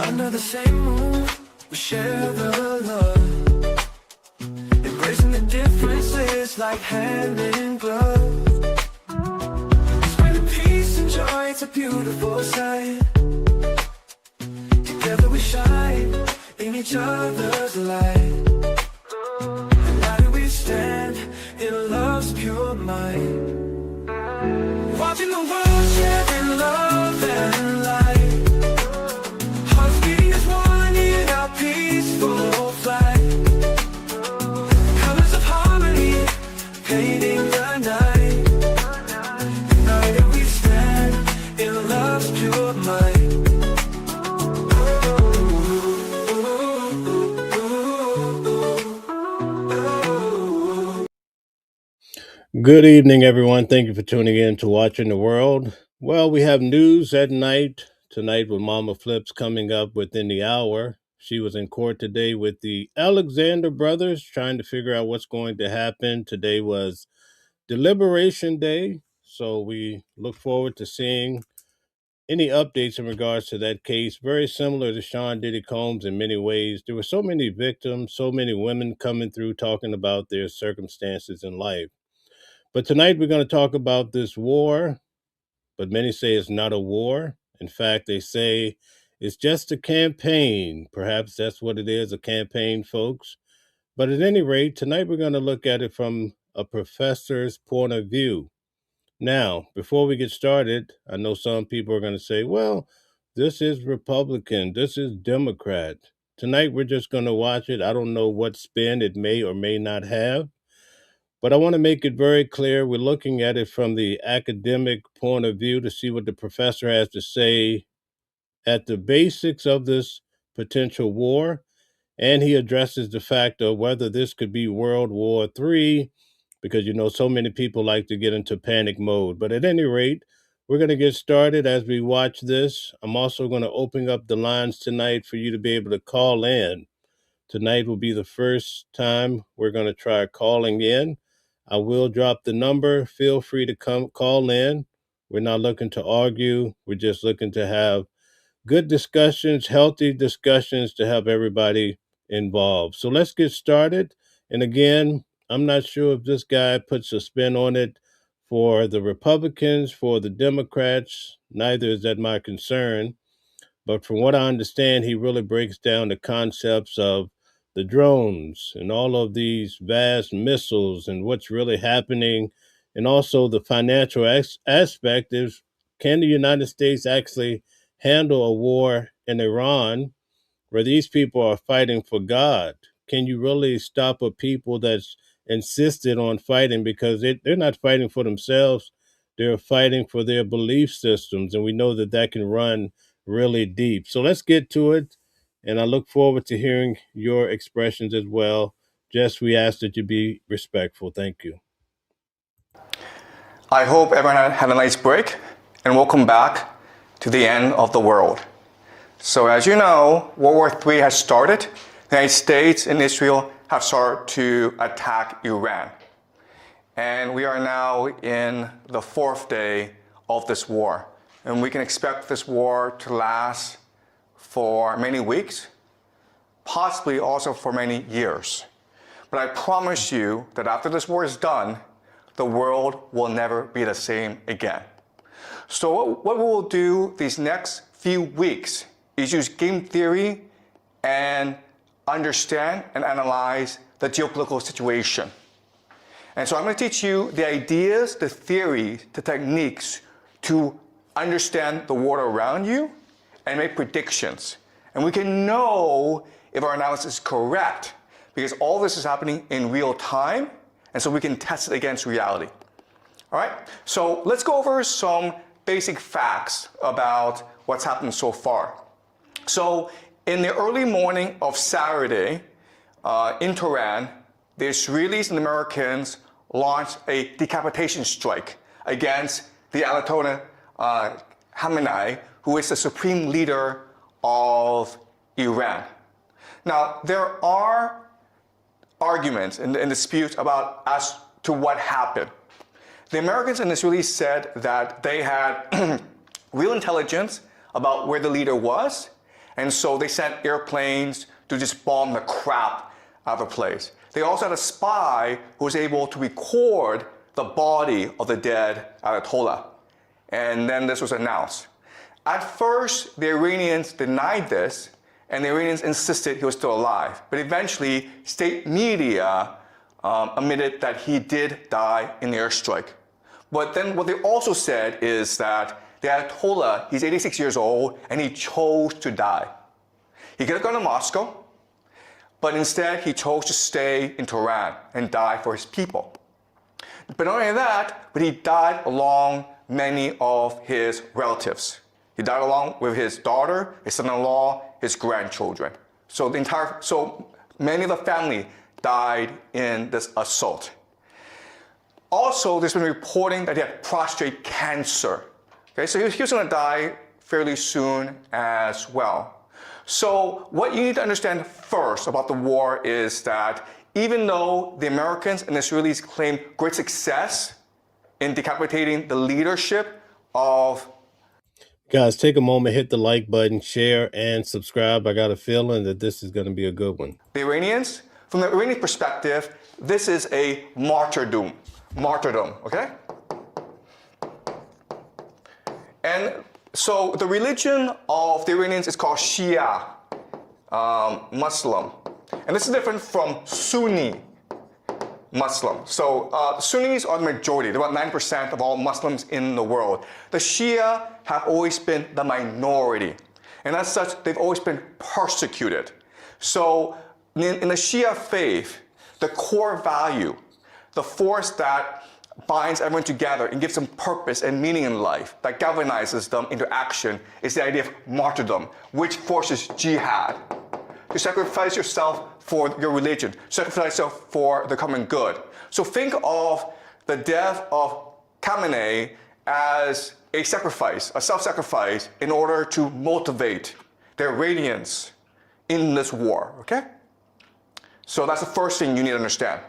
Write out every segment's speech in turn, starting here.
Under the same roof, we share the love, embracing the differences like hand in glove. Spreading peace and joy, it's a beautiful sight. Together we shine in each other's light. United we stand in love's pure might. Watching the world share in love and light. Hearts beating as one in our peaceful flight. Colors of harmony painting the night. United we stand in love's pure might. Good evening, everyone. Thank you for tuning in to Watching the World. Well, we have news at night tonight with Mama Flips coming up within the hour. She was in court today with the Alexander brothers trying to figure out what's going to happen. Today was Deliberation Day, so we look forward to seeing any updates in regards to that case. Very similar to Sean Diddy Combs in many ways. There were so many victims, so many women coming through talking about their circumstances in life. But tonight we're going to talk about this war, but many say it's not a war. In fact, they say it's just a campaign. Perhaps that's what it is, a campaign, folks. But at any rate, tonight we're going to look at it from a professor's point of view. Now, before we get started, I know some people are going to say, well, this is Republican, this is Democrat. Tonight we're just going to watch it. I don't know what spin it may or may not have. But I want to make it very clear, we're looking at it from the academic point of view to see what the professor has to say at the basics of this potential war. And he addresses the fact of whether this could be World War III, because, you know, so many people like to get into panic mode. But at any rate, we're going to get started as we watch this. I'm also going to open up the lines tonight for you to be able to call in. Tonight will be the first time we're going to try calling in. I will drop the number. Feel free to come call in. We're not looking to argue. We're just looking to have good discussions, healthy discussions to help everybody involved. So let's get started. And again, I'm not sure if this guy puts a spin on it for the Republicans, for the Democrats. Neither is that my concern. But from what I understand, he really breaks down the concepts of the drones and all of these vast missiles and what's really happening. And also the financial aspect is, can the United States actually handle a war in Iran where these people are fighting for God? Can you really stop a people that's insisted on fighting because they're not fighting for themselves? They're fighting for their belief systems. And we know that that can run really deep. So let's get to it. And I look forward to hearing your expressions as well. Jess, we ask that you be respectful. Thank you. I hope everyone had a nice break, and welcome back to the end of the world. So as you know, World War III has started. The United States and Israel have started to attack Iran. And we are now in the fourth day of this war. And we can expect this war to last for many weeks, possibly also for many years. But I promise you that after this war is done, the world will never be the same again. So what we will do these next few weeks is use game theory and understand and analyze the geopolitical situation. And so I'm going to teach you the ideas, the theories, the techniques to understand the world around you and make predictions. And we can know if our analysis is correct because all this is happening in real time, and so we can test it against reality. All right, so let's go over some basic facts about what's happened so far. So in the early morning of Saturday in Tehran, the Israelis and the Americans launched a decapitation strike against the Ayatollah Khamenei, who is the supreme leader of Iran. Now, there are arguments and disputes about as to what happened. The Americans and Israelis said that they had real intelligence about where the leader was, And so they sent airplanes to just bomb the crap out of the place. They also had a spy who was able to record the body of the dead Ayatollah. And then this was announced. At first, the Iranians denied this, and the Iranians insisted he was still alive. But eventually, state media admitted that he did die in the airstrike. But then what they also said is that the Ayatollah, he's 86 years old, and he chose to die. He could have gone to Moscow, but instead he chose to stay in Tehran and die for his people. But not only that, but he died along many of his relatives. He died along with his daughter, his son-in-law, his grandchildren. So many of the family died in this assault. Also, there's been reporting that he had prostate cancer. Okay, so he was going to die fairly soon as well. So what you need to understand first about the war is that even though the Americans and the Israelis claim great success in decapitating the leadership of... Guys, take a moment, hit the like button, share, and subscribe. I got a feeling that this is going to be a good one. The Iranians, from the Iranian perspective, this is a martyrdom, okay? And so the religion of the Iranians is called Shia Muslim. And this is different from Sunni Muslim. So Sunnis are the majority. They're about 9% of all Muslims in the world. The Shia have always been the minority. And as such, they've always been persecuted. So in the Shia faith, the core value, the force that binds everyone together and gives them purpose and meaning in life, that galvanizes them into action, is the idea of martyrdom, which forces jihad. To sacrifice yourself for your religion, sacrifice yourself for the common good. So think of the death of Khamenei as a sacrifice, a self-sacrifice, in order to motivate the Iranians in this war, okay? So that's the first thing you need to understand.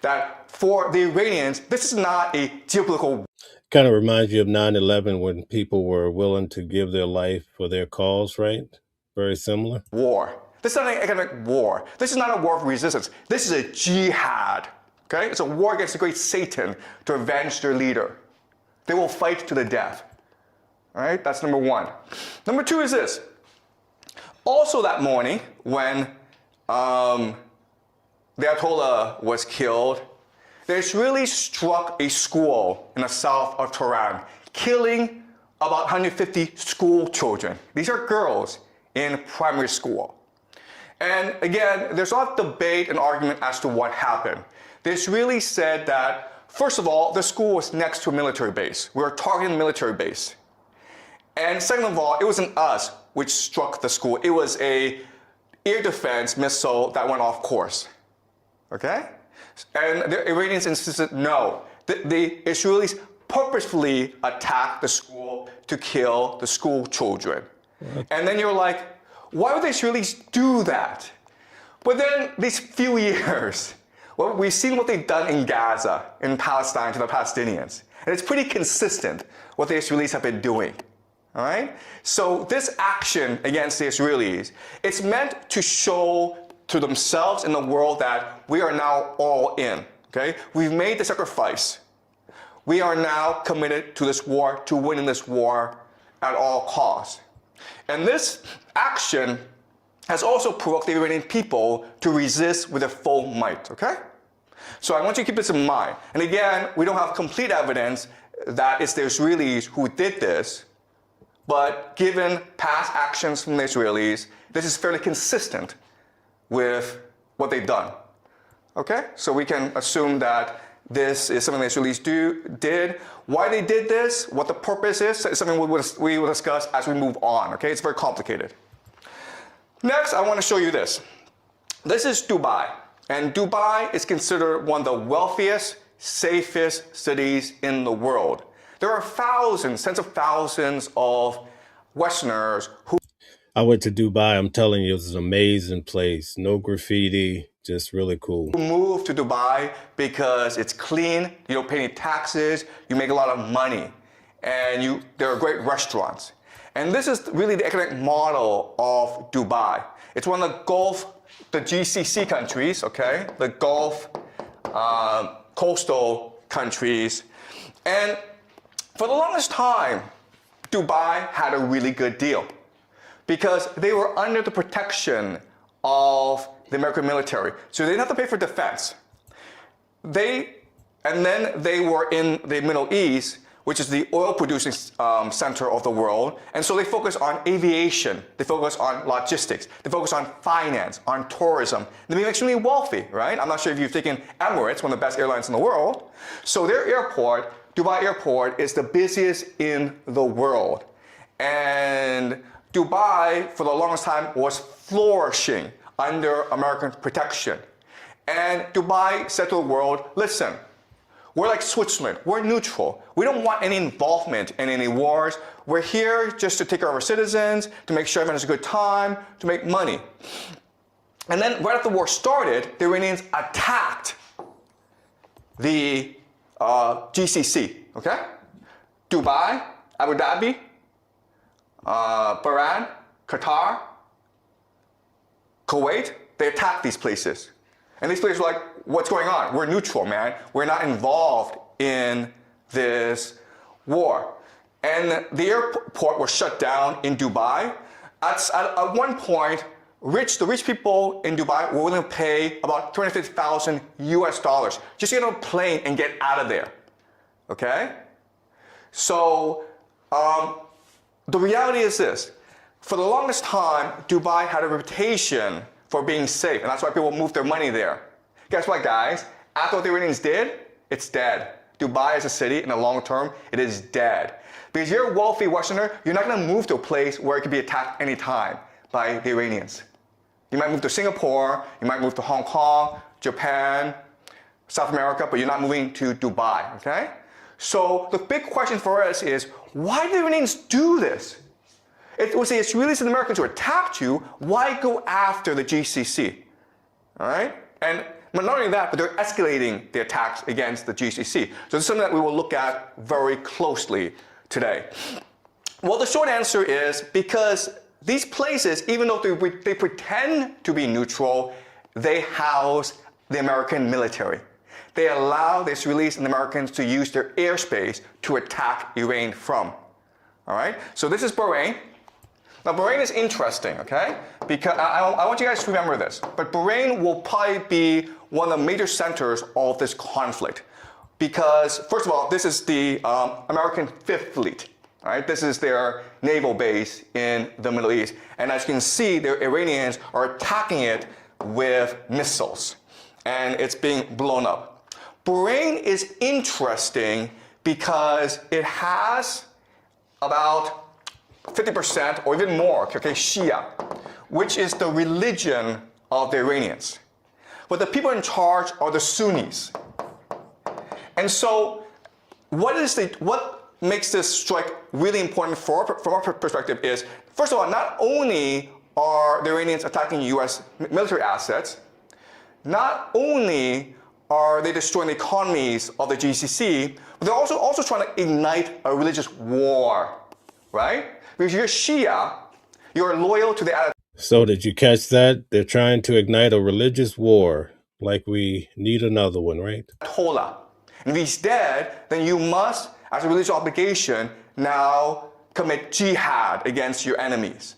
That for the Iranians, this is not a geopolitical war. Kind of reminds you of 9/11 when people were willing to give their life for their cause, right? Very similar. This is not an economic war. This is not a war of resistance. This is a jihad, okay? It's a war against the great Satan to avenge their leader. They will fight to the death, all right? That's number one. Number two is this. Also that morning when the Ayatollah was killed, the Israelis struck a school in the south of Tehran, killing about 150 school children. These are girls in primary school. And again, there's a lot of debate and argument as to what happened. The Israelis said that, first of all, the school was next to a military base. We were targeting the military base. And second of all, it wasn't us which struck the school. It was a air defense missile that went off course. Okay? And the Iranians insisted no. The Israelis purposefully attacked the school to kill the school children. And then you're like, why would the Israelis do that? But then these few years, well, we've seen what they've done in Gaza, in Palestine to the Palestinians. And it's pretty consistent what the Israelis have been doing. All right? So this action against the Israelis, it's meant to show to themselves in the world that we are now all in. Okay? We've made the sacrifice. We are now committed to this war, to winning this war at all costs. And this action has also provoked the Iranian people to resist with their full might, okay? So I want you to keep this in mind. And again, we don't have complete evidence that it's the Israelis who did this, but given past actions from the Israelis, this is fairly consistent with what they've done, okay? So we can assume that this is something the Israelis did. Why they did this, what the purpose is something we will discuss as we move on, okay? It's very complicated. Next, I want to show you this. This is Dubai. And Dubai is considered one of the wealthiest, safest cities in the world. There are thousands, tens of thousands of Westerners who... I went to Dubai. I'm telling you, it's an amazing place. No graffiti. Just really cool. Move to Dubai because it's clean, you don't pay any taxes, you make a lot of money, and there are great restaurants. And this is really the economic model of Dubai. It's one of the Gulf, the GCC countries, okay? The Gulf coastal countries. And for the longest time, Dubai had a really good deal because they were under the protection of the American military. So they didn't have to pay for defense. And then they were in the Middle East, which is the oil producing center of the world. And so they focus on aviation, they focus on logistics, they focus on finance, on tourism. They became extremely wealthy, right? I'm not sure if you've taken Emirates, one of the best airlines in the world. So their airport, Dubai Airport, is the busiest in the world. And Dubai, for the longest time, was flourishing under American protection. And Dubai said to the world, listen, we're like Switzerland, we're neutral. We don't want any involvement in any wars. We're here just to take care of our citizens, to make sure everyone has a good time, to make money. And then right after the war started, the Iranians attacked the GCC, okay? Dubai, Abu Dhabi, Bahrain, Qatar, Kuwait, they attacked these places. And these places were like, what's going on? We're neutral, man. We're not involved in this war. And the airport was shut down in Dubai. At one point, the rich people in Dubai were willing to pay about $250,000 US just to get on a plane and get out of there, okay? So the reality is this. For the longest time, Dubai had a reputation for being safe, and that's why people moved their money there. Guess what, guys? After what the Iranians did, it's dead. Dubai as a city, in the long term, it is dead. Because you're a wealthy Westerner, you're not gonna move to a place where it could be attacked anytime by the Iranians. You might move to Singapore, you might move to Hong Kong, Japan, South America, but you're not moving to Dubai, okay? So the big question for us is, why did the Iranians do this? It's really the Americans who attacked you, why go after the GCC? All right? And not only that, but they're escalating the attacks against the GCC. So this is something that we will look at very closely today. Well, the short answer is because these places, even though they pretend to be neutral, they house the American military. They allow the Israelis and the Americans to use their airspace to attack Iran from. All right? So this is Bahrain. Now, Bahrain is interesting, okay? Because I want you guys to remember this. But Bahrain will probably be one of the major centers of this conflict. Because, first of all, this is the American Fifth Fleet. All right? This is their naval base in the Middle East. And as you can see, the Iranians are attacking it with missiles. And it's being blown up. Bahrain is interesting because it has about 50% or even more, okay, Shia, which is the religion of the Iranians. But the people in charge are the Sunnis. And so what makes this strike really important from our perspective is, first of all, not only are the Iranians attacking US military assets, not only are they destroying the economies of the GCC, but they're also trying to ignite a religious war, right? Because you're Shia, you're loyal to the Ayatollah. So did you catch that? They're trying to ignite a religious war, like we need another one, right? And if he's dead, then you must, as a religious obligation, now commit jihad against your enemies.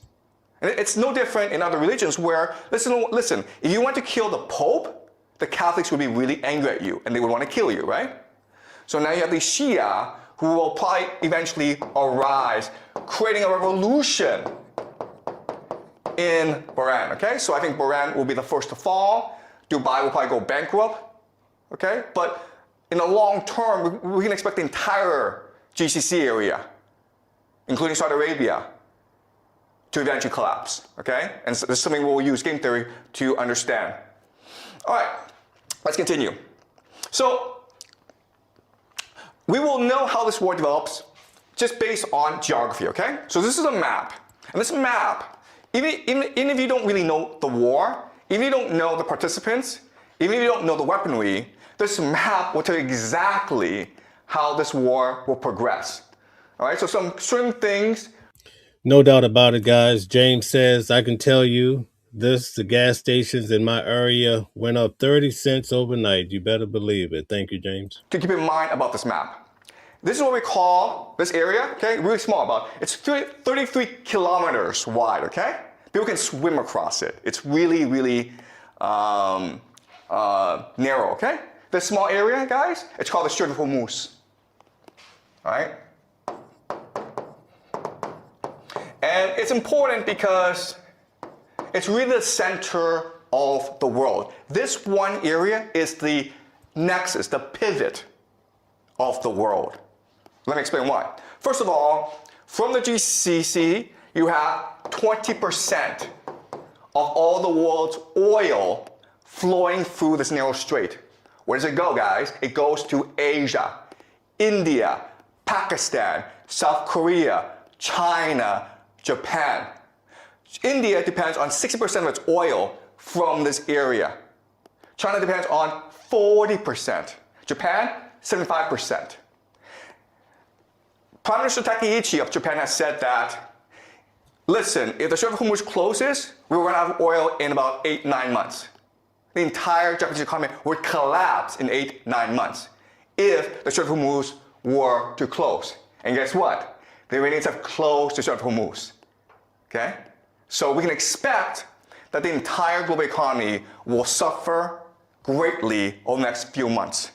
And it's no different in other religions where, listen, if you want to kill the Pope, the Catholics would be really angry at you and they would want to kill you, right? So now you have the Shia who will probably eventually arise, creating a revolution in Bahrain, okay? So I think Bahrain will be the first to fall. Dubai will probably go bankrupt, okay? But in the long term, we can expect the entire GCC area, including Saudi Arabia, to eventually collapse, okay? And so this is something we'll use game theory to understand. All right, let's continue. So we will know how this war develops just based on geography, okay? So this is a map. And this map, even if you don't really know the war, even if you don't know the participants, even if you don't know the weaponry, this map will tell you exactly how this war will progress. All right, so some certain things. No doubt about it, guys. James says, I can tell you this, the gas stations in my area went up 30 cents overnight. You better believe it. Thank you, James. To keep in mind about this map. This is what we call this area, okay, really small, it's 33 kilometers wide, okay? People can swim across it. It's really, really narrow, okay? This small area, guys, it's called the Strait of Hormuz, all right? And it's important because it's really the center of the world. This one area is the nexus, the pivot of the world. Let me explain why. First of all, from the GCC, you have 20% of all the world's oil flowing through this narrow strait. Where does it go, guys? It goes to Asia, India, Pakistan, South Korea, China, Japan. India depends on 60% of its oil from this area. China depends on 40%. Japan, 75%. Prime Minister Takaichi of Japan has said that, listen, if the Strait of Hormuz closes, we're going to have oil in about 8-9 months. The entire Japanese economy would collapse in 8-9 months if the Strait of Hormuz were to close. And guess what? The Iranians have closed the Strait of Hormuz. Okay? So we can expect that the entire global economy will suffer greatly over the next few months.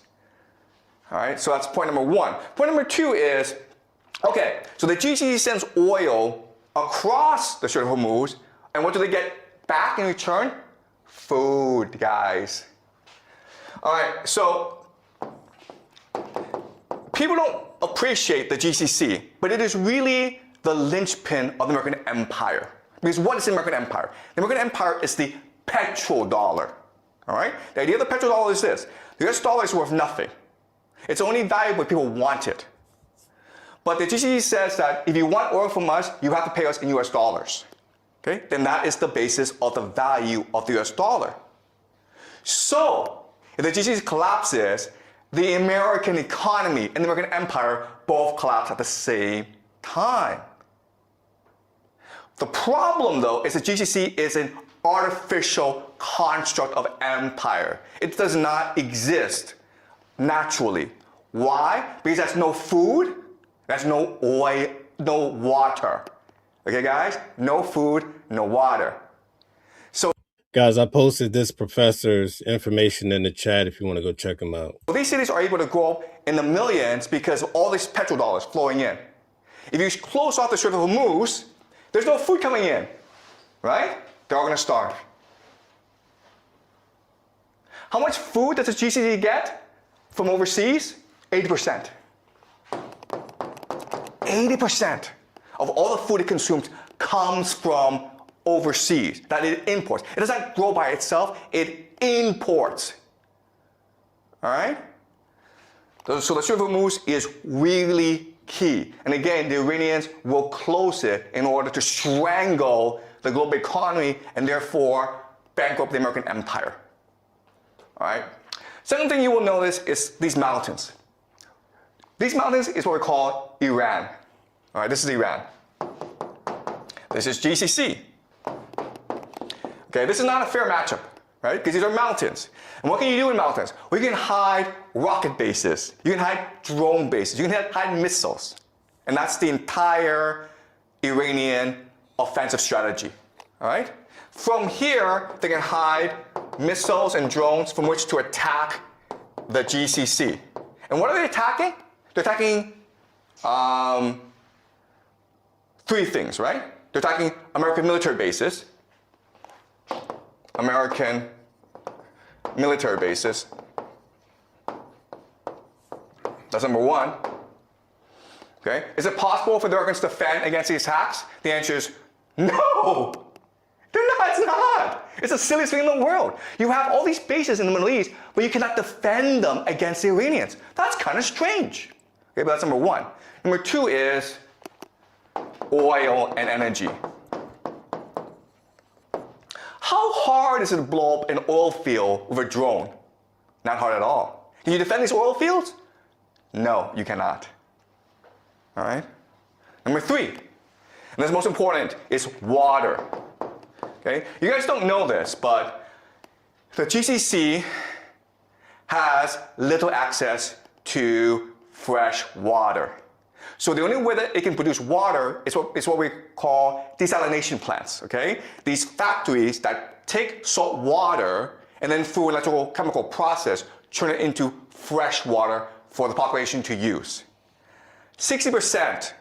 All right, so that's point number one. Point number two is, okay, so the GCC sends oil across the Strait of Hormuz, and what do they get back in return? Food, guys. All right, so people don't appreciate the GCC, but it is really the linchpin of the American empire. Because what is the American empire? The American empire is the petrodollar. All right? The idea of the petrodollar is this. The US dollar is worth nothing. It's only valuable if people want it. But the GCC says that if you want oil from us, you have to pay us in US dollars. Okay? Then that is the basis of the value of the US dollar. So, if the GCC collapses, the American economy and the American empire both collapse at the same time. The problem, though, is the GCC is an artificial construct of empire. It does not exist naturally. Why? Because there's no food, there's no oil, no water. Okay, guys? No food, no water. So, Guys, I posted this professor's information in the chat if you want to go check him out. these cities are able to grow in the millions because of all these petrodollars flowing in. If you close off the Strait of Hormuz, there's no food coming in, right? They're all going to starve. How much food does the GCC get from overseas? 80%. 80% of all the food it consumes comes from overseas, that it imports. It doesn't grow by itself, it imports. All right? So the Strait of Hormuz is really key. And again, the Iranians will close it in order to strangle the global economy and therefore bankrupt the American empire. All right? Second thing you will notice is these mountains. These mountains is what we call Iran. All right, this is Iran. This is GCC. Okay, this is not a fair matchup, right? Because these are mountains. And what can you do in mountains? Well, you can hide rocket bases. You can hide drone bases. You can hide missiles. And that's the entire Iranian offensive strategy, all right? From here, they can hide missiles and drones from which to attack the GCC. And what are they attacking? They're attacking three things, right? They're attacking American military bases. American military bases. That's number one. Okay? Is it possible for the Americans to defend against these attacks? The answer is no. It's not. It's the silliest thing in the world. You have all these bases in the Middle East, but you cannot defend them against the Iranians. That's kind of strange. Okay, but that's number one. Number two is oil and energy. How hard is it to blow up an oil field with a drone? Not hard at all. Can you defend these oil fields? No, you cannot. All right? Number three, And that's most important, is water. Okay? You guys don't know this, but the GCC has little access to fresh water. So the only way that it can produce water is what we call desalination plants, okay? These factories that take salt water and then through an electrochemical process, turn it into fresh water for the population to use. 60%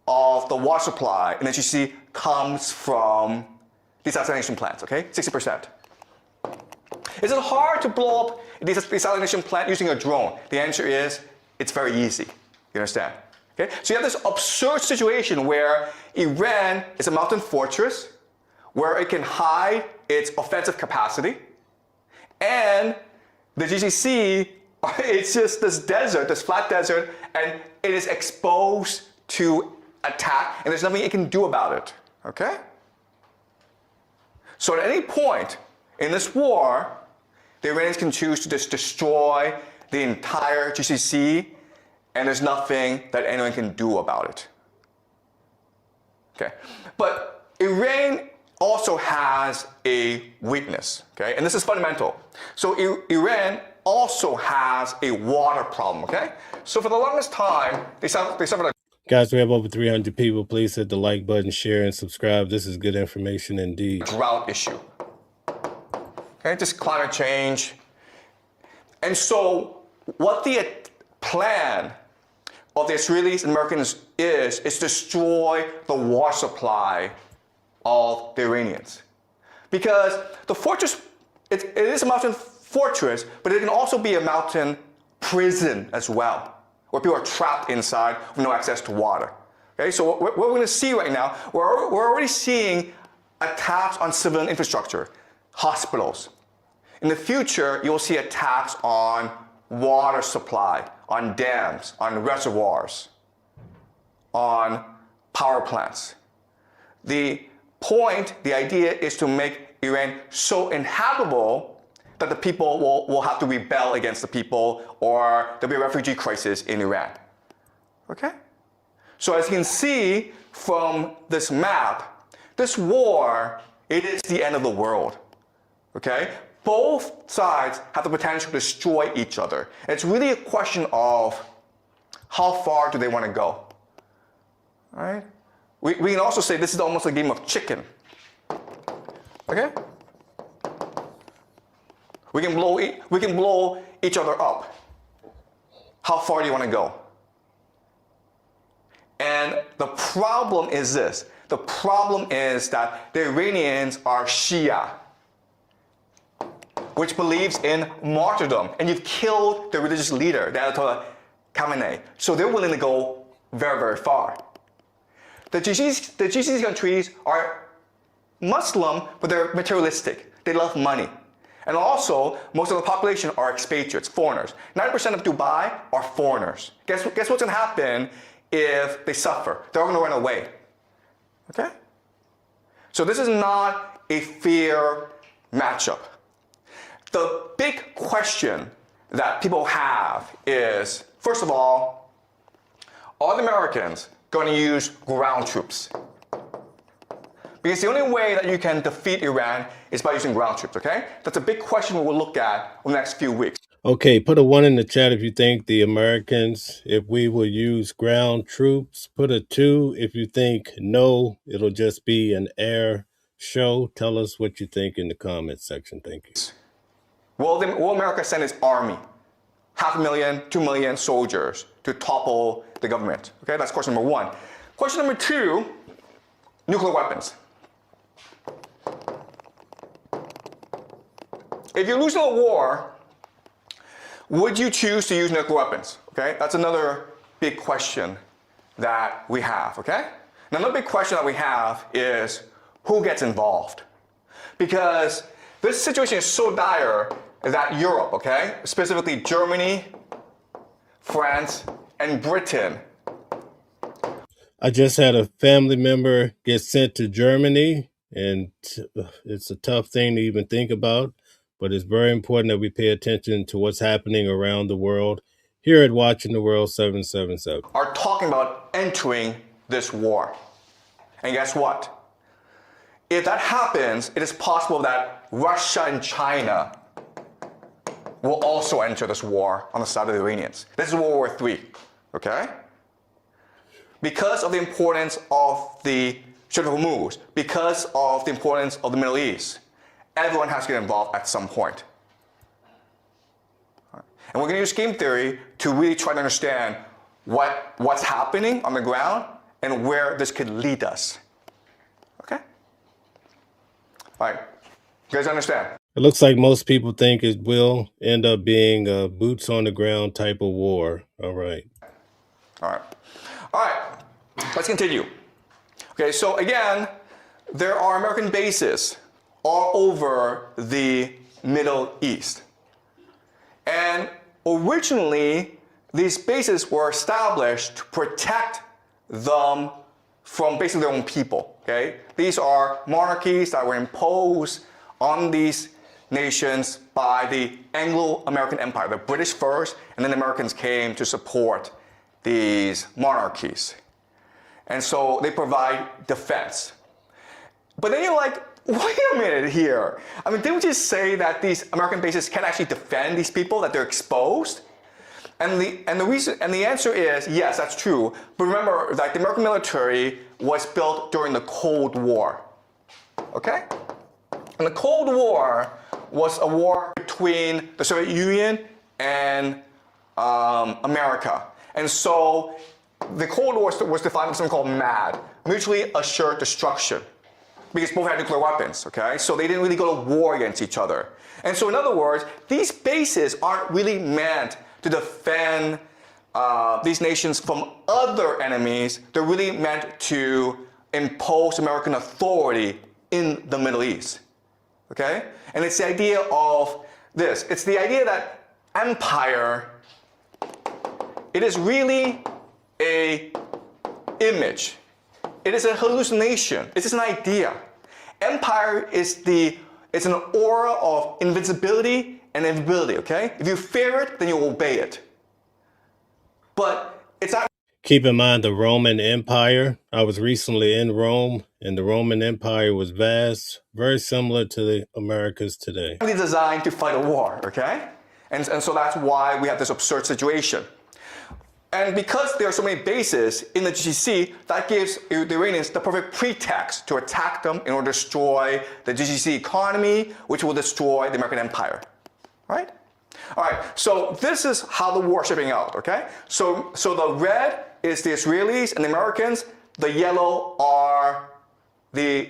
of the water supply in the GCC comes from desalination plants, okay? 60%. Is it hard to blow up a desalination plant using a drone? The answer is, it's very easy. You understand? Okay? So you have this absurd situation where Iran is a mountain fortress where it can hide its offensive capacity, and the GCC, it's just this desert, this flat desert, and it is exposed to attack, and there's nothing it can do about it. Okay? So at any point in this war, the Iranians can choose to just destroy the entire GCC, and there's nothing that anyone can do about it. Okay? But Iran also has a weakness, okay? And this is fundamental. So Iran also has a water problem, okay? So for the longest time, they suffered a Guys, we have over 300 people. Please hit the like button, share, and subscribe. This is good information indeed. drought issue. Okay, just climate change. And so what the plan of the Israelis and Americans is destroy the water supply of the Iranians. Because the fortress, it is a mountain fortress, but it can also be a mountain prison as well, where people are trapped inside with no access to water. Okay, so what we're going to see right now, we're already seeing attacks on civilian infrastructure, hospitals. In the future, you'll see attacks on water supply, on dams, on reservoirs, on power plants. The point, the idea is to make Iran so inhabitable that the people will have to rebel against the people, or there'll be a refugee crisis in Iran. Okay? So as you can see from this map, this war, it is the end of the world. Okay? Both sides have the potential to destroy each other. It's really a question of how far do they want to go. All right? We can also say this is almost a game of chicken. Okay? We can blow each other up. How far do you want to go? And the problem is this. The problem is that the Iranians are Shia, which believes in martyrdom. And you've killed the religious leader, the Ayatollah Khamenei. So they're willing to go very, very far. The GCC countries are Muslim, but they're materialistic. They love money. And also, most of the population are expatriates, foreigners. 90% of Dubai are foreigners. Guess what's going to happen if they suffer? They're going to run away. Okay? So this is not a fair matchup. The big question that people have is, first of all, are the Americans going to use ground troops? Because the only way that you can defeat Iran is by using ground troops, okay? That's a big question we will look at in the next few weeks. Okay, put a 1 in the chat if you think the Americans, if we will use ground troops. Put a 2 if you think no, it'll just be an air show. Tell us what you think in the comments section. Thank you. Will America send its army, 500,000, 2 million soldiers to topple the government? Okay, that's question number 1. Question number 2, nuclear weapons. If you're losing a war, would you choose to use nuclear weapons? Okay, that's another big question that we have, okay? Another big question that we have is who gets involved? Because this situation is so dire that Europe, okay, specifically Germany, France, and Britain. I just had a family member get sent to Germany, and it's a tough thing to even think about, but it's very important that we pay attention to what's happening around the world here at Watching the World 777. Are talking about entering this war. And guess what? If that happens, it is possible that Russia and China will also enter this war on the side of the Iranians. This is World War III, okay? Because of the importance of the Strait of Hormuz, because of the importance of the Middle East, everyone has to get involved at some point. And we're going to use game theory to really try to understand what's happening on the ground and where this could lead us. Okay? All right. You guys understand? It looks like most people think it will end up being a boots on the ground type of war. All right. All right. All right. Let's continue. Okay, so again, there are American bases all over the Middle East. And originally, these bases were established to protect them from basically their own people. Okay? These are monarchies that were imposed on these nations by the Anglo-American Empire, the British first, and then the Americans came to support these monarchies. And so they provide defense. But then you're like, wait a minute here. I mean, didn't we just say that these American bases can't actually defend these people, that they're exposed? And the answer is, yes, that's true. But remember that the American military was built during the Cold War. Okay? And the Cold War was a war between the Soviet Union and America. And so the Cold War was defined as something called MAD, mutually assured destruction, because both had nuclear weapons, okay? So they didn't really go to war against each other. And so in other words, these bases aren't really meant to defend these nations from other enemies. They're really meant to impose American authority in the Middle East, okay? And it's the idea of this. It's the idea that empire, it is really a image. It is a hallucination. It's just an idea. Empire is it's an aura of invincibility and invincibility, okay? If you fear it, then you obey it. But it's not. Keep in mind the Roman Empire. I was recently in Rome, and the Roman Empire was vast, very similar to the Americas today. It's designed to fight a war, okay? And so that's why we have this absurd situation. And because there are so many bases in the GCC, that gives the Iranians the perfect pretext to attack them in order to destroy the GCC economy, which will destroy the American empire, right? All right, so this is how the war is shaping out, okay? So the red is the Israelis and the Americans, the yellow are the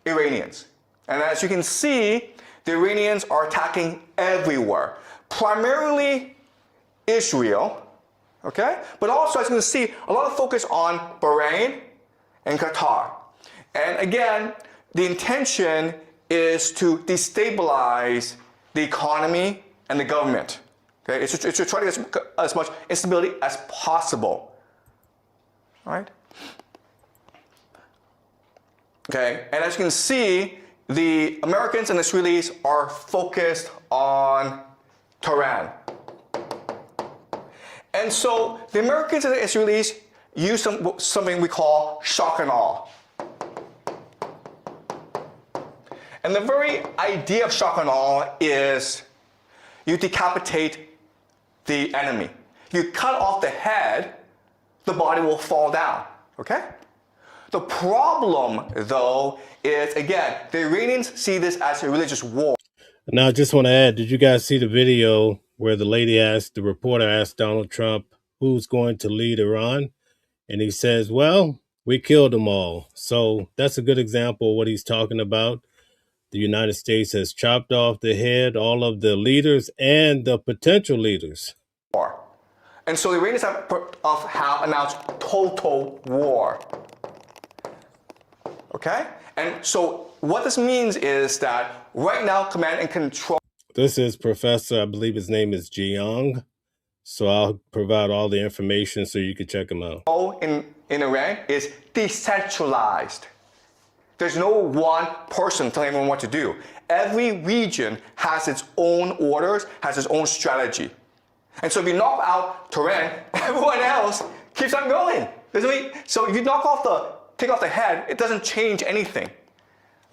Iranians. And as you can see, the Iranians are attacking everywhere, primarily Israel, okay? But also, as you can see, a lot of focus on Bahrain and Qatar. And again, the intention is to destabilize the economy and the government. Okay? It's to try to get as much instability as possible. All right? Okay, and as you can see, the Americans and the Israelis are focused on Tehran. And so the Americans and the Israelis use something we call shock and awe. And the very idea of shock and awe is you decapitate the enemy. You cut off the head, the body will fall down, okay? The problem, though, is, again, the Iranians see this as a religious war. Now, I just want to add, did you guys see the video where the reporter asked Donald Trump who's going to lead Iran? And he says, well, we killed them all. So that's a good example of what he's talking about. The United States has chopped off the head, all of the leaders and the potential leaders. And so the Iranians have announced total war. Okay? And so what this means is that right now, command and control. This is Professor, I believe his name is Jiang. So I'll provide all the information so you can check him out. In Iran is decentralized. There's no one person telling everyone what to do. Every region has its own orders, has its own strategy. And so if you knock out Tehran, everyone else keeps on going. So if you knock off take off the head, it doesn't change anything.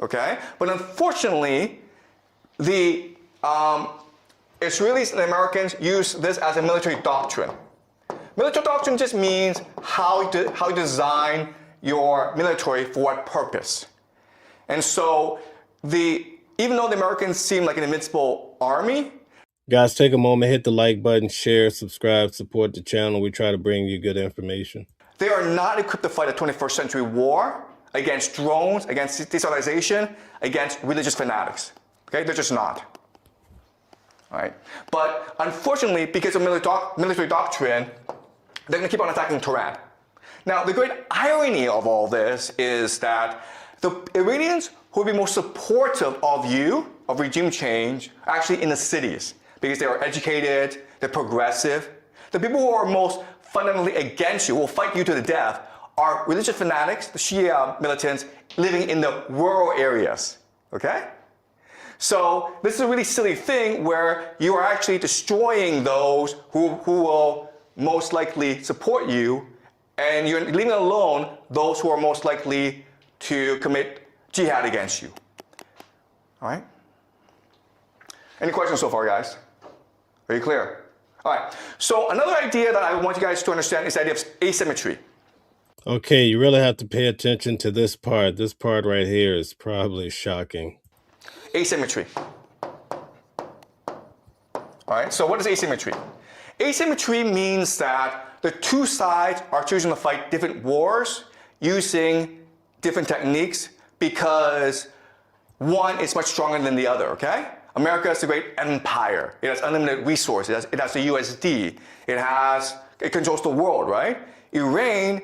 Okay? But unfortunately, the Israelis and Americans use this as a military doctrine. Military doctrine just means how you design your military for what purpose. And so even though the Americans seem like an invincible army, Guys, take a moment, hit the like button, share, subscribe, support the channel. We try to bring you good information. they are not equipped to fight a 21st century war against drones, against destabilization, against religious fanatics. Okay, they're just not. All right. But unfortunately, because of military doctrine, they're going to keep on attacking Tehran. Now, the great irony of all this is that the Iranians who will be most supportive of of regime change, are actually in the cities because they are educated, they're progressive. The people who are most fundamentally against you, will fight you to the death, are religious fanatics, the Shia militants living in the rural areas. Okay? So this is a really silly thing where you are actually destroying those who will most likely support you, and you're leaving alone those who are most likely to commit jihad against you. All right? Any questions so far, guys? Are you clear? All right. So another idea that I want you guys to understand is the idea of asymmetry. Okay, you really have to pay attention to this part. This part right here is probably shocking. Asymmetry. All right, so what is asymmetry? Asymmetry means that the two sides are choosing to fight different wars using different techniques because one is much stronger than the other, okay? America is a great empire. It has unlimited resources. It has the USD. It controls the world, right? Iran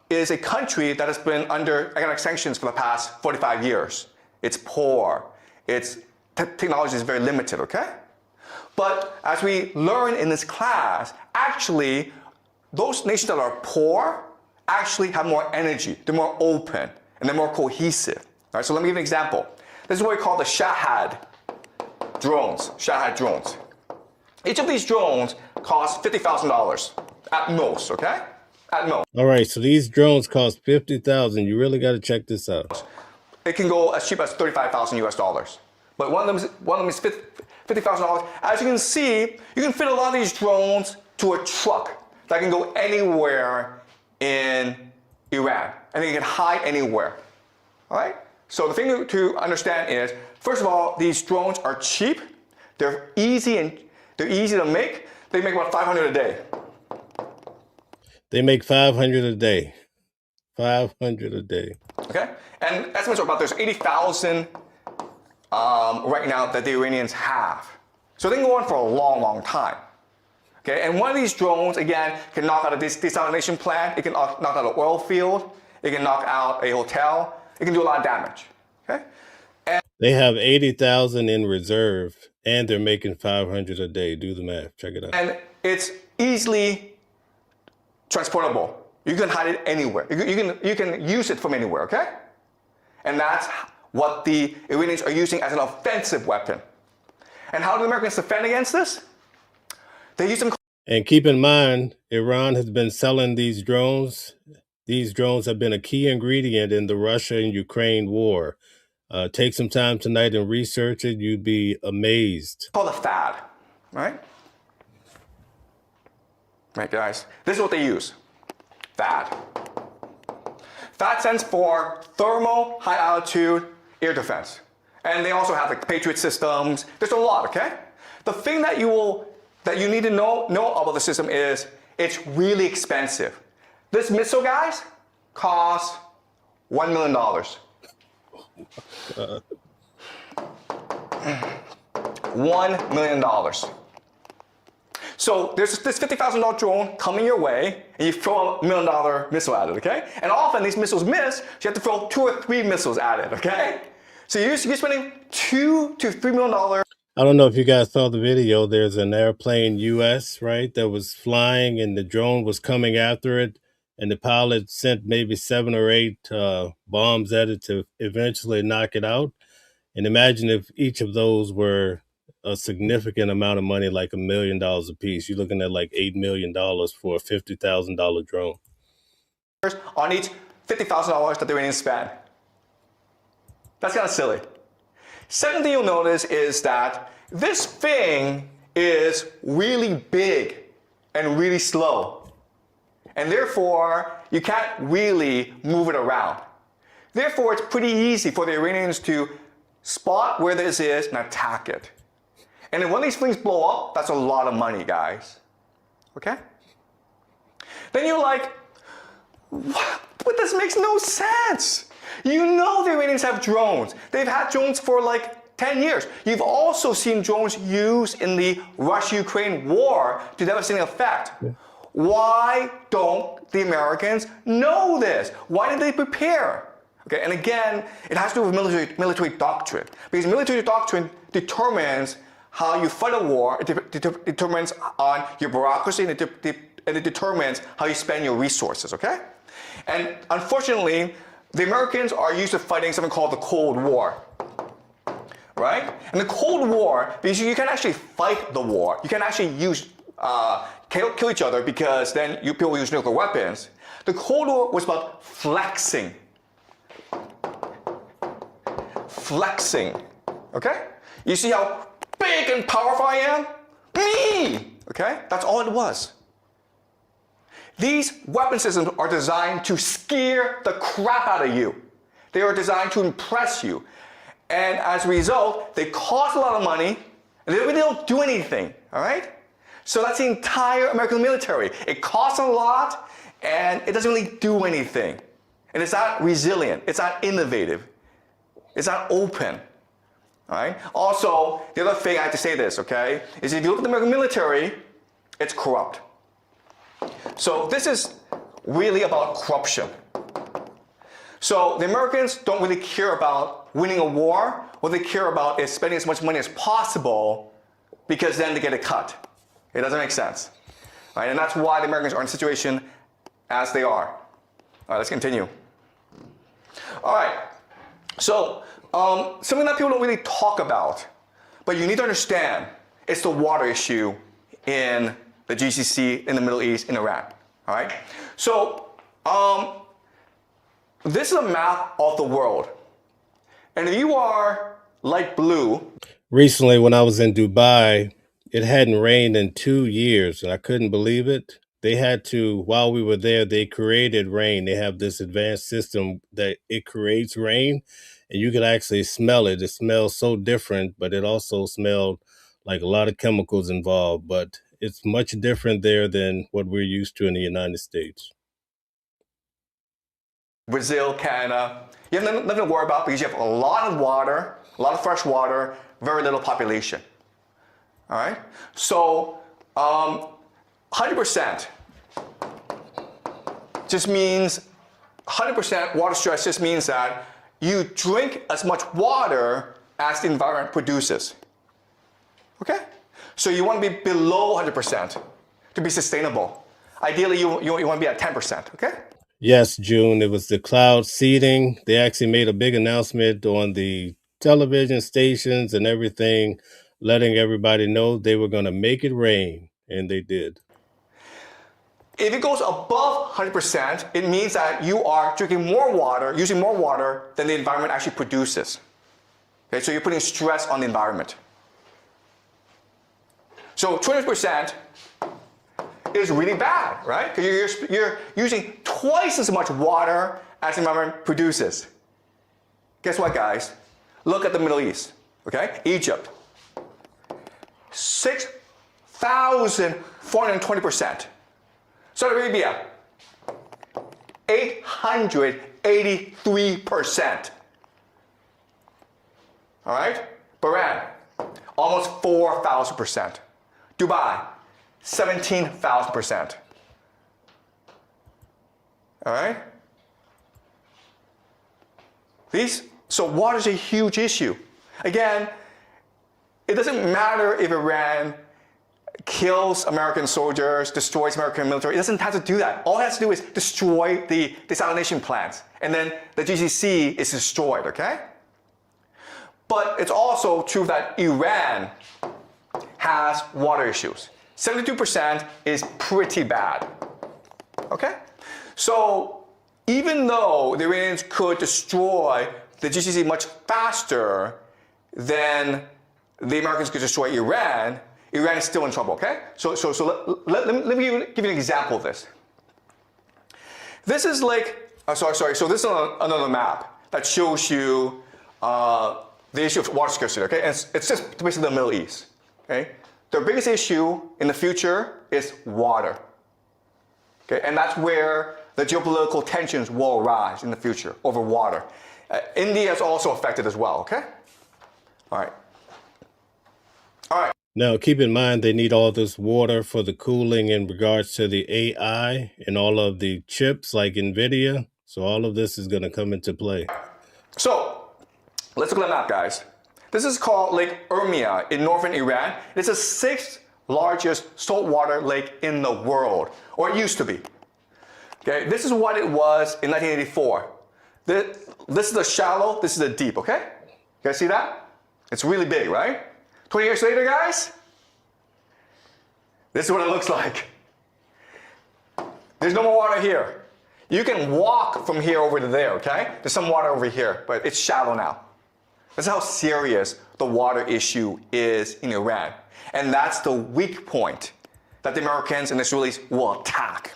is a country that has been under economic sanctions for the past 45 years. It's poor. Its technology is very limited, okay? But as we learn in this class, actually, those nations that are poor actually have more energy. They're more open, and they're more cohesive. All right, so let me give you an example. This is what we call the Shahad drones. Shahad drones. Each of these drones costs $50,000 at most, okay? At most. All right, so these drones cost $50,000. You really got to check this out. It can go as cheap as $35,000 US dollars. But one of them is $50,000. As you can see, you can fit a lot of these drones to a truck that can go anywhere in Iran, and they can hide anywhere. All right? So the thing to understand is, first of all, these drones are cheap. They're easy to make. They make about 500 a day. They make 500 a day. 500 a day. Okay? And estimates are about there's 80,000 right now that the Iranians have. So they can go on for a long, long time. Okay? And one of these drones, again, can knock out a desalination plant. It can knock out an oil field. It can knock out a hotel. It can do a lot of damage. Okay? And they have 80,000 in reserve, and they're making 500 a day. Do the math. Check it out. And it's easily transportable. You can hide it anywhere. You can use it from anywhere, okay? And that's what the Iranians are using as an offensive weapon. And how do the Americans defend against this? They use them. And keep in mind, Iran has been selling these drones. These drones have been a key ingredient in the Russia and Ukraine war. Take some time tonight and research it. You'd be amazed. It's called a THAAD, right? Right, guys? This is what they use. THAAD. THAAD stands for Thermal High Altitude Air Defense. And they also have like Patriot systems. There's a lot, okay? The thing that you need to know about the system is it's really expensive. This missile, guys, costs $1 million. $1 million. So there's this $50,000 drone coming your way, and you throw a $1 million missile at it, okay? And often these missiles miss, so you have to throw 2 or 3 missiles at it, okay? So you're spending $2 to $3 million. I don't know if you guys saw the video. There's an airplane, US, right, that was flying, and the drone was coming after it, and the pilot sent maybe 7 or 8 bombs at it to eventually knock it out. And imagine if each of those were a significant amount of money, like $1 million a piece. You're looking at like $8 million for a $50,000 drone. On each $50,000 that the Iranians spent. That's kind of silly. Second thing you'll notice is that this thing is really big and really slow. And therefore, you can't really move it around. Therefore, it's pretty easy for the Iranians to spot where this is and attack it. And then when these things blow up, that's a lot of money, guys. Okay? Then you're like, what? But this makes no sense. You know the Iranians have drones. They've had drones for like 10 years. You've also seen drones used in the Russia-Ukraine war to devastating effect. Yeah. Why don't the Americans know this? Why did they prepare? Okay, and again, it has to do with military doctrine. Because military doctrine determines how you fight a war, it determines on your bureaucracy, and it determines how you spend your resources, okay? And unfortunately, the Americans are used to fighting something called the Cold War, right? And the Cold War, because you can actually fight the war, you can actually use, kill each other because then people use nuclear weapons. The Cold War was about flexing. Flexing, okay? You see how big and powerful I am? Me! Okay? That's all it was. These weapon systems are designed to scare the crap out of you. They are designed to impress you. And as a result, they cost a lot of money, and they really don't do anything, all right? So that's the entire American military. It costs a lot, and it doesn't really do anything. And it's not resilient. It's not innovative. It's not open. All right? Also, the other thing I have to say this, okay, is if you look at the American military, it's corrupt. So this is really about corruption. So the Americans don't really care about winning a war. What they care about is spending as much money as possible because then they get a cut. It doesn't make sense. All right? And that's why the Americans are in a situation as they are. All right, let's continue. All right. So something that people don't really talk about, but you need to understand, it's the water issue in the GCC, in the Middle East, in Iran. All right? So this is a map of the world. And if you are light blue. Recently, when I was in Dubai, it hadn't rained in 2 years, and I couldn't believe it. They had to, while we were there, they created rain. They have this advanced system that it creates rain, and you can actually smell it. It smells so different, but it also smelled like a lot of chemicals involved. But it's much different there than what we're used to in the United States. Brazil, Canada, you have nothing to worry about because you have a lot of water, a lot of fresh water, very little population. All right? So 100% just means 100% water stress just means that you drink as much water as the environment produces. Okay? So you want to be below 100% to be sustainable. Ideally, you want to be at 10%. Okay? Yes, June, it was the cloud seeding. They actually made a big announcement on the television stations and everything, letting everybody know they were going to make it rain, and they did. If it goes above 100%, it means that you are drinking more water, using more water than the environment actually produces. Okay, so you're putting stress on the environment. So 20% is really bad, right? Because you're using twice as much water as the environment produces. Guess what, guys? Look at the Middle East, okay? Egypt. 6,420%. Saudi Arabia, 883%. All right? Bahrain, almost 4,000%. Dubai, 17,000%. All right? So water is a huge issue. Again, it doesn't matter if Iran kills American soldiers, destroys American military. It doesn't have to do that. All it has to do is destroy the desalination plants, and then the GCC is destroyed, okay? But it's also true that Iran has water issues. 72% is pretty bad, okay? So even though the Iranians could destroy the GCC much faster than the Americans could destroy Iran, Iran is still in trouble, okay? So let me give you an example of this. This is like, so this is another map that shows you the issue of water scarcity, okay? And it's just basically the Middle East, okay? Their biggest issue in the future is water, okay? And that's where the geopolitical tensions will arise in the future over water. India is also affected as well, okay? All right. All right. Now, keep in mind, they need all this water for the cooling in regards to the AI and all of the chips like NVIDIA. So all of this is going to come into play. So let's look at the map, guys. This is called Lake Urmia in northern Iran. It's the 6th largest saltwater lake in the world, or it used to be. Okay, this is what it was in 1984. This is the shallow, this is the deep, okay? You guys see that? It's really big, right? 20 years later, guys, this is what it looks like. There's no more water here. You can walk from here over to there, okay? There's some water over here, but it's shallow now. That's how serious the water issue is in Iran. And that's the weak point that the Americans and the Israelis will attack.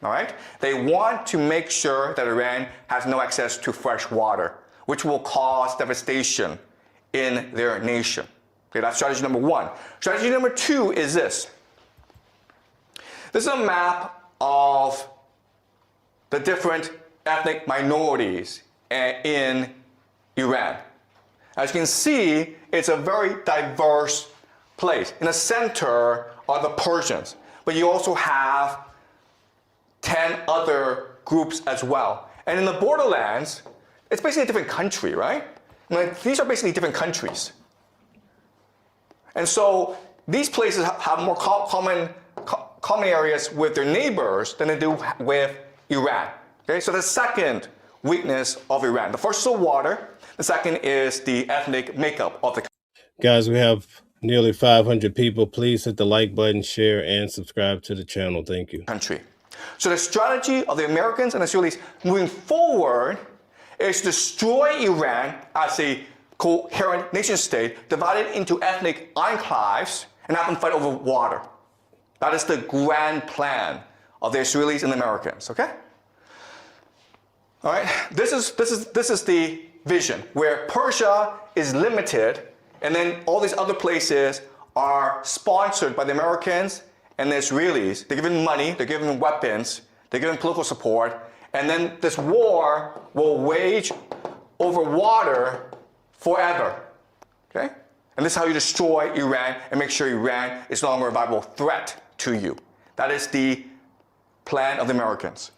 All right? They want to make sure that Iran has no access to fresh water, which will cause devastation in their nation. Okay, that's strategy number one. Strategy number two is this. This is a map of the different ethnic minorities in Iran. As you can see, it's a very diverse place. In the center are the Persians, but you also have 10 other groups as well. And in the borderlands, it's basically a different country, right? Like, these are basically different countries. And so these places have more common areas with their neighbors than they do with Iran. Okay, so the second weakness of Iran. The first is the water. The second is the ethnic makeup of the country. Guys, we have nearly 500 people. Please hit the like button, share, and subscribe to the channel. Thank you. So the strategy of the Americans and the Israelis moving forward is to destroy Iran as a coherent nation state, divided into ethnic enclaves, and have them fight over water. That is the grand plan of the Israelis and the Americans, okay? All right, this is the vision, where Persia is limited, and then all these other places are sponsored by the Americans and the Israelis. They're given money, they're given weapons, they're given political support, and then this war will wage over water forever, okay? And this is how you destroy Iran and make sure Iran is no longer a viable threat to you. That is the plan of the Americans.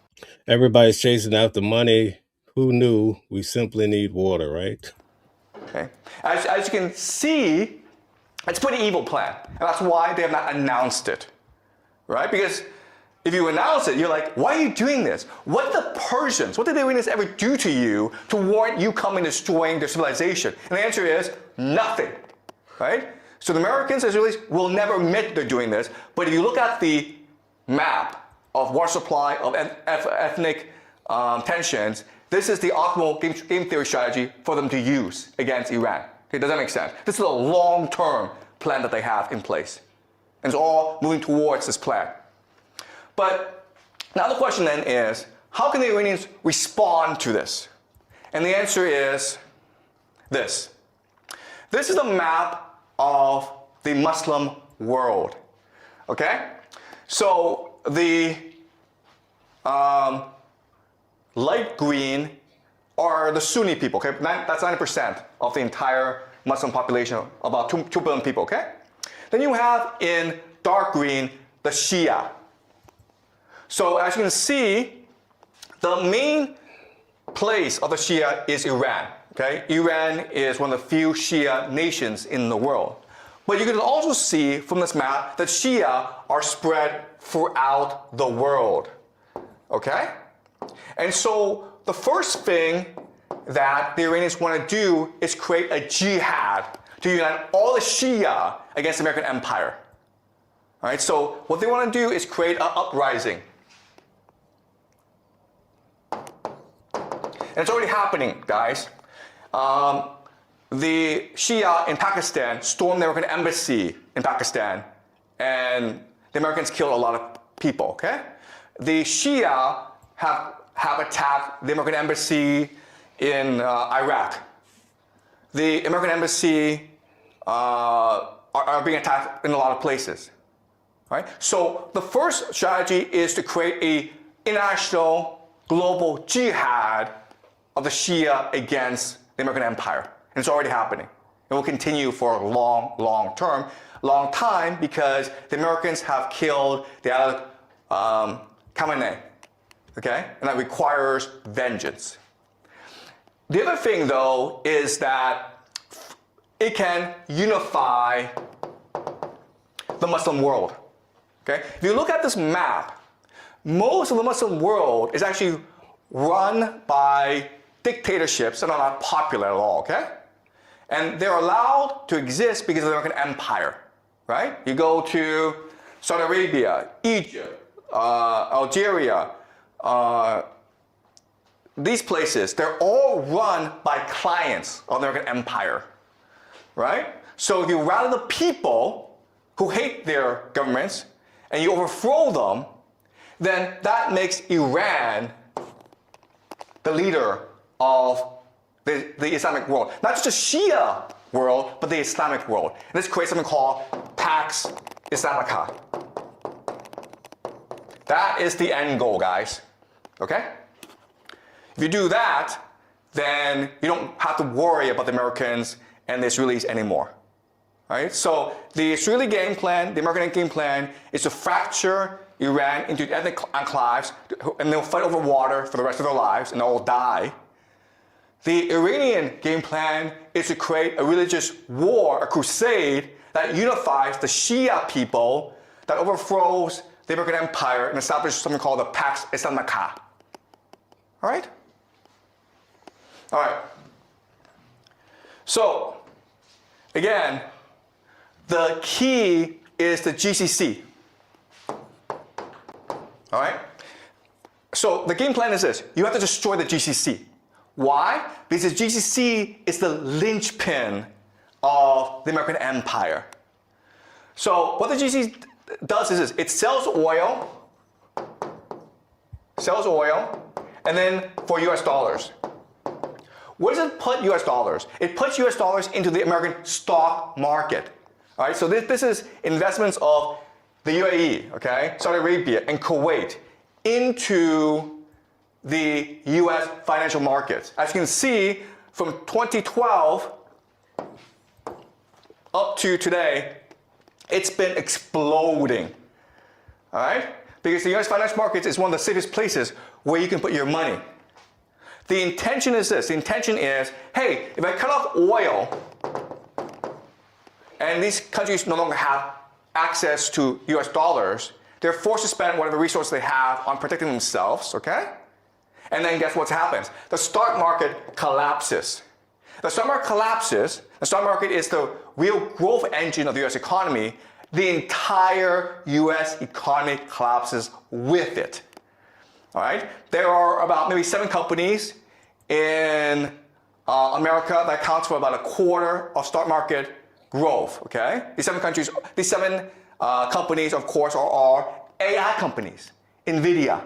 Everybody's chasing after money. Who knew we simply need water, right? Okay. As you can see, it's a pretty evil plan. And that's why they have not announced it, right? Because if you announce it, you're like, why are you doing this? What did the Persians, what did the Iranians ever do to you to warrant you coming and destroying their civilization? And the answer is nothing, right? So the Americans and Israelis will never admit they're doing this. But if you look at the map of water supply, of ethnic tensions, this is the optimal game theory strategy for them to use against Iran. Okay, does that make sense? This is a long-term plan that they have in place. And it's all moving towards this plan. But now the question then is, how can the Iranians respond to this? And the answer is this. This is a map of the Muslim world, okay? So the light green are the Sunni people, okay? That's 90% of the entire Muslim population, about 2 billion people, okay? Then you have in dark green the Shia. So as you can see, the main place of the Shia is Iran, okay? Iran is one of the few Shia nations in the world. But you can also see from this map that Shia are spread throughout the world, okay? And so the first thing that the Iranians want to do is create a jihad to unite all the Shia against the American empire. All right, so what they want to do is create an uprising. And it's already happening, guys. The Shia in Pakistan stormed the American embassy in Pakistan, and the Americans killed a lot of people, okay? The Shia have attacked the American embassy in Iraq. The American embassy are being attacked in a lot of places, right? So the first strategy is to create a international global jihad of the Shia against the American empire. And it's already happening. It will continue for a long time because the Americans have killed the Khamenei, okay? And that requires vengeance. The other thing, though, is that it can unify the Muslim world, okay? If you look at this map, most of the Muslim world is actually run by dictatorships that are not popular at all, okay? And they're allowed to exist because of the American empire, right? You go to Saudi Arabia, Egypt, Algeria, these places, they're all run by clients of the American empire, right? So if you rally the people who hate their governments and you overthrow them, then that makes Iran the leader of the Islamic world. Not just the Shia world, but the Islamic world. And this creates something called Pax Islamica. That is the end goal, guys, okay? If you do that, then you don't have to worry about the Americans and the Israelis anymore, right? So the Israeli game plan, the American game plan, is to fracture Iran into ethnic enclaves, and they'll fight over water for the rest of their lives, and they'll all die. The Iranian game plan is to create a religious war, a crusade, that unifies the Shia people, that overthrows the American empire and establishes something called the Pax Islamica. All right? All right. So, again, the key is the GCC. All right? So the game plan is this. You have to destroy the GCC. Why? Because the GCC is the linchpin of the American empire. So what the GCC does is this. It sells oil, and then for US dollars. Where does it put US dollars? It puts US dollars into the American stock market. All right, so this is investments of the UAE, okay, Saudi Arabia, and Kuwait into the US financial markets. As you can see, from 2012 up to today, it's been exploding, all right? Because the US financial markets is one of the safest places where you can put your money. The intention is this. The intention is, hey, if I cut off oil, and these countries no longer have access to US dollars, they're forced to spend whatever resources they have on protecting themselves, okay? And then guess what happens? The stock market collapses. The stock market collapses. The stock market is the real growth engine of the US economy. The entire US economy collapses with it. All right? There are about maybe 7 companies in America that accounts for about a quarter of stock market growth, okay? These 7 companies, of course, are AI companies. NVIDIA,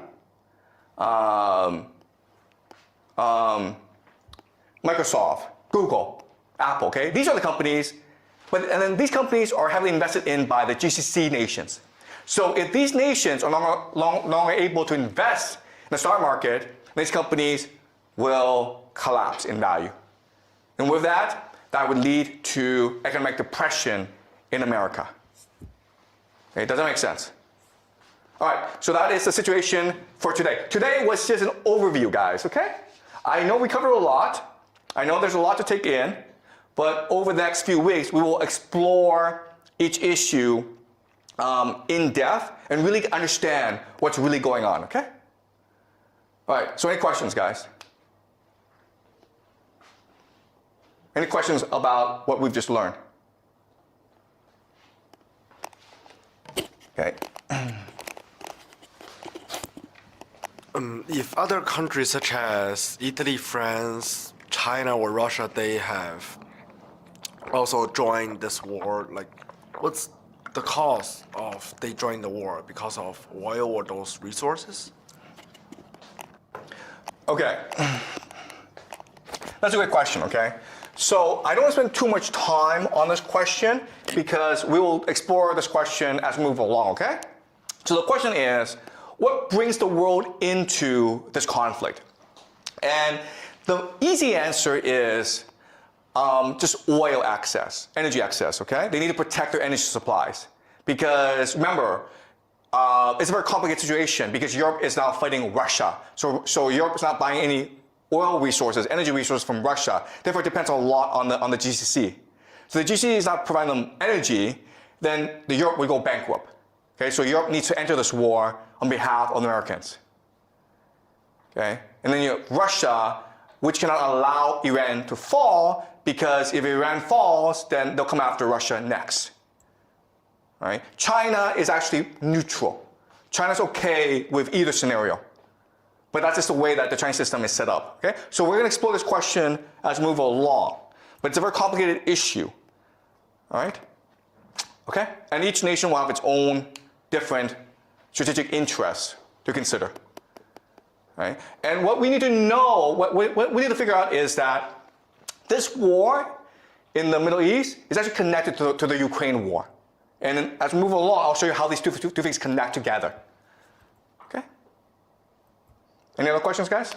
Microsoft, Google, Apple, okay? These are the companies, and then these companies are heavily invested in by the GCC nations. So if these nations are no longer able to invest in the stock market, these companies will collapse in value. And with that, that would lead to economic depression in America. Okay, does that make sense? All right, so that is the situation for today. Today was just an overview, guys, okay? I know we covered a lot. I know there's a lot to take in, but over the next few weeks, we will explore each issue in depth and really understand what's really going on, okay? All right, so any questions, guys? Any questions about what we've just learned? Okay. if other countries such as Italy, France, China, or Russia, they have also joined this war, like, what's the cause of they joined the war? Because of oil or those resources? Okay. That's a great question, okay? So I don't want to spend too much time on this question because we will explore this question as we move along, okay? So the question is, what brings the world into this conflict? And the easy answer is just oil access, energy access, okay? They need to protect their energy supplies. Because remember, it's a very complicated situation because Europe is now fighting Russia. So Europe is not buying any oil resources, energy resources from Russia. Therefore, it depends a lot on the GCC. So the GCC is not providing them energy, then Europe will go bankrupt. Okay, so Europe needs to enter this war on behalf of the Americans. Okay, and then you have Russia, which cannot allow Iran to fall because if Iran falls, then they'll come after Russia next. Right? China is actually neutral. China's okay with either scenario. But that's just the way that the Chinese system is set up. Okay? So we're going to explore this question as we move along. But it's a very complicated issue. All right? Okay? And each nation will have its own different strategic interests to consider. Right? And what we need to know, what we need to figure out is that this war in the Middle East is actually connected to the Ukraine war. And then as we move along, I'll show you how these two things connect together. Okay? Any other questions, guys?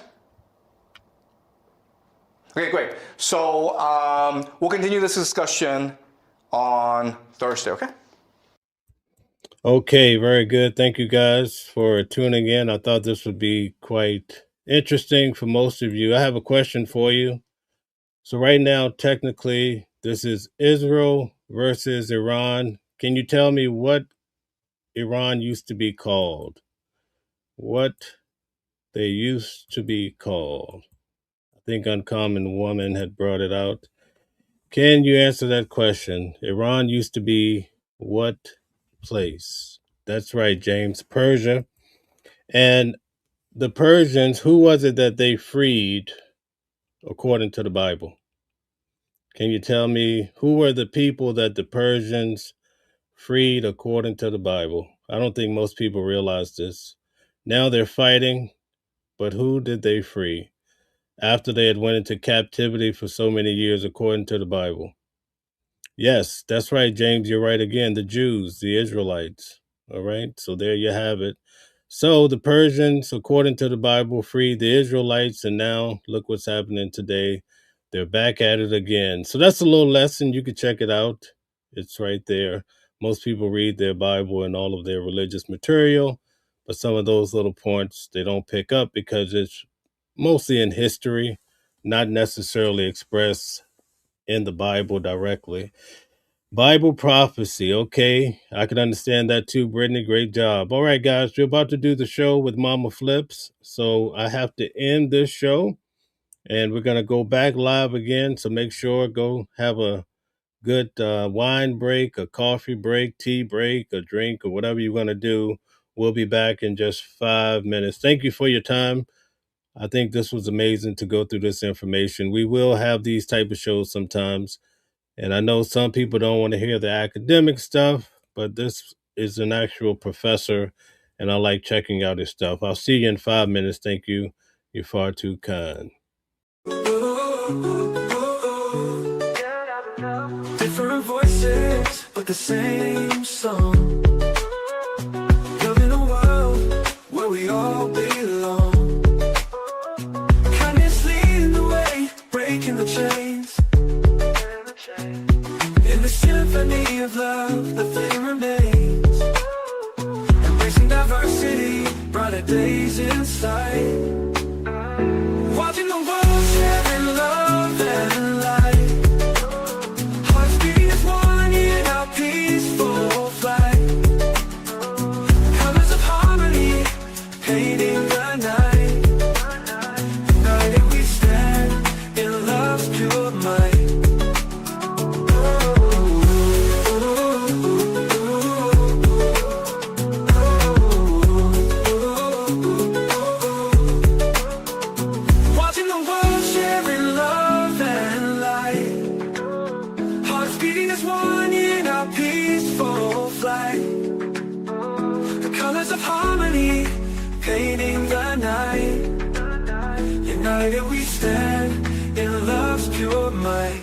Okay, great. So we'll continue this discussion on Thursday, okay? Okay, very good. Thank you guys for tuning in. I thought this would be quite interesting for most of you. I have a question for you. So right now, technically, this is Israel versus Iran. Can you tell me what Iran used to be called? What they used to be called? I think Uncommon Woman had brought it out. Can you answer that question? Iran used to be what place? That's right, James. Persia. And the Persians, who was it that they freed according to the Bible? Can you tell me who were the people that the Persians freed according to the Bible? I don't think most people realize this. Now they're fighting, but who did they free after they had went into captivity for so many years according to the Bible? Yes, that's right, James. You're right again. The Jews, the Israelites. All right. So there you have it. So the Persians, according to the Bible, freed the Israelites. And now look what's happening today. They're back at it again. So that's a little lesson. You can check it out. It's right there. Most people read their Bible and all of their religious material. But some of those little points they don't pick up because it's mostly in history, not necessarily expressed in the Bible directly. Bible prophecy. Okay, I can understand that too, Brittany. Great job. All right, guys, we're about to do the show with Mama Flips. So I have to end this show and we're going to go back live again. So make sure go have a good wine break, a coffee break, tea break, a drink, or whatever you're going to do. We'll be back in just 5 minutes. Thank you for your time. I think this was amazing to go through this information. We will have these type of shows sometimes. And I know some people don't want to hear the academic stuff, but this is an actual professor, and I like checking out his stuff. I'll see you in 5 minutes. Thank you. You're far too kind. Different voices, but the same song. Loving a world where we all belong. Kindness leading the way, breaking the chains. In the symphony of love, the flame remains. Embracing diversity, brighter days in sight. Watching the world share in love and light. Hearts beating as one in our peaceful flight. Colors of harmony, painting the night. United we stand in love's pure might. colors of harmony, painting the night. United we stand in love's pure might.